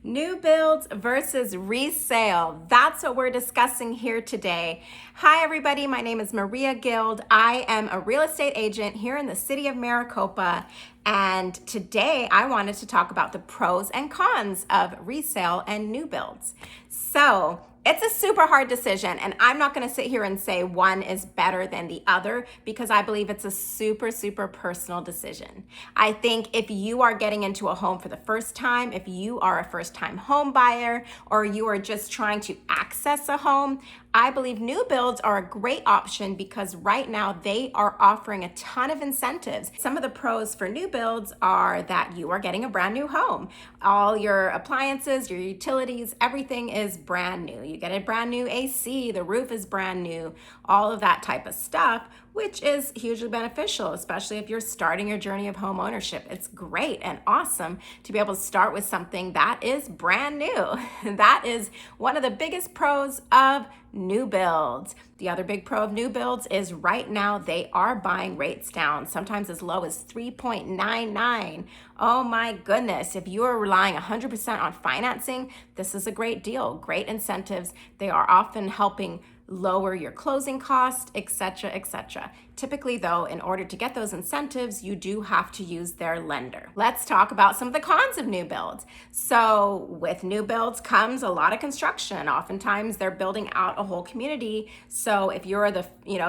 New builds versus resale. That's what we're discussing here today. Hi everybody, my name is Maria Guild. I am a real estate agent here in the city of Maricopa. And today I wanted to talk about the pros and cons of resale and new builds. So it's a super hard decision, and I'm not going to sit here and say one is better than the other because I believe it's a super personal decision. I think if you are getting into a home for the first time, if you are a first-time home buyer, or you are just trying to access a home, I believe new builds are a great option because right now they are offering a ton of incentives. Some of the pros for new builds are that you are getting a brand new home. All your appliances, your utilities, everything is brand new. You get a brand new AC, the roof is brand new, all of that type of stuff, which is hugely beneficial, especially if you're starting your journey of home ownership. It's great and awesome to be able to start with something that is brand new. That is one of the biggest pros of new builds. The other big pro of new builds is right now they are buying rates down, sometimes as low as 3.99. Oh my goodness, if you are relying 100% on financing, this is a great deal, great incentives. They are often helping lower your closing cost, etc., etc. Typically though, in order to get those incentives, you do have to use their lender. Let's talk about some of the cons of new builds. So with new builds comes a lot of construction. Oftentimes they're building out a whole community. So if you're the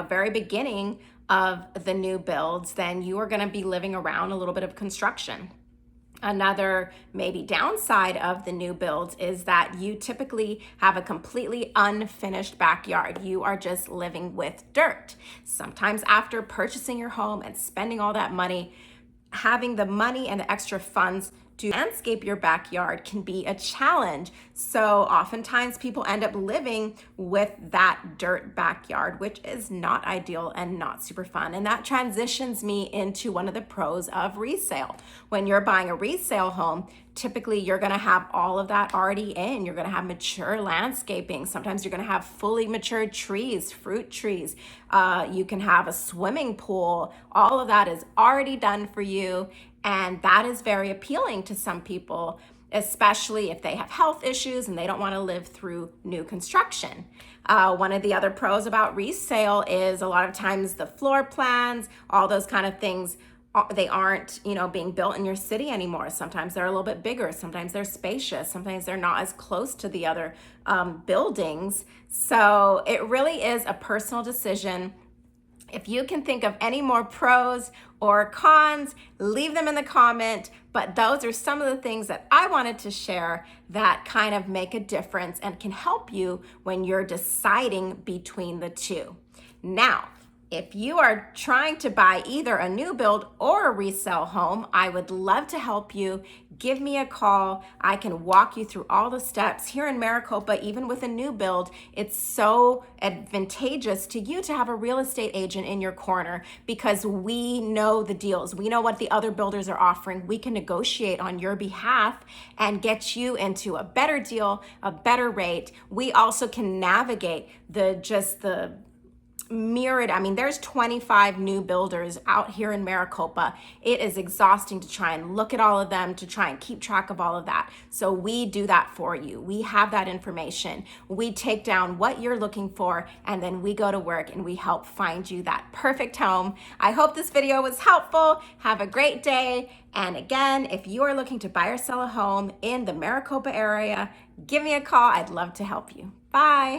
very beginning of the new builds, then you are going to be living around a little bit of construction. Another maybe downside of the new builds is that you typically have a completely unfinished backyard. You are just living with dirt. Sometimes after purchasing your home and spending all that money, having the money and the extra funds to landscape your backyard can be a challenge. So oftentimes people end up living with that dirt backyard, which is not ideal and not super fun. And that transitions me into one of the pros of resale. When you're buying a resale home, typically you're gonna have all of that already in. You're gonna have mature landscaping. Sometimes you're gonna have fully matured trees, fruit trees. You can have a swimming pool. All of that is already done for you. And that is very appealing to some people, especially if they have health issues and they don't want to live through new construction. One of the other pros about resale is a lot of times the floor plans, all those kind of things, they aren't, being built in your city anymore. Sometimes they're a little bit bigger. Sometimes they're spacious. Sometimes they're not as close to the other buildings. So it really is a personal decision. If you can think of any more pros or cons, leave them in the comment. But those are some of the things that I wanted to share that kind of make a difference and can help you when you're deciding between the two. Now, if you are trying to buy either a new build or a resale home, I would love to help you. Give me a call. I can walk you through all the steps. Here in Maricopa, even with a new build, it's so advantageous to you to have a real estate agent in your corner because we know the deals. We know what the other builders are offering. We can negotiate on your behalf and get you into a better deal, a better rate. We also can navigate the myriad. There's 25 new builders out here in Maricopa. It is exhausting to try and look at all of them, to try and keep track of all of that. So we do that for you. We have that information. We take down what you're looking for, and then we go to work and we help find you that perfect home. I hope this video was helpful. Have a great day. And again, if you are looking to buy or sell a home in the Maricopa area, give me a call. I'd love to help you. Bye.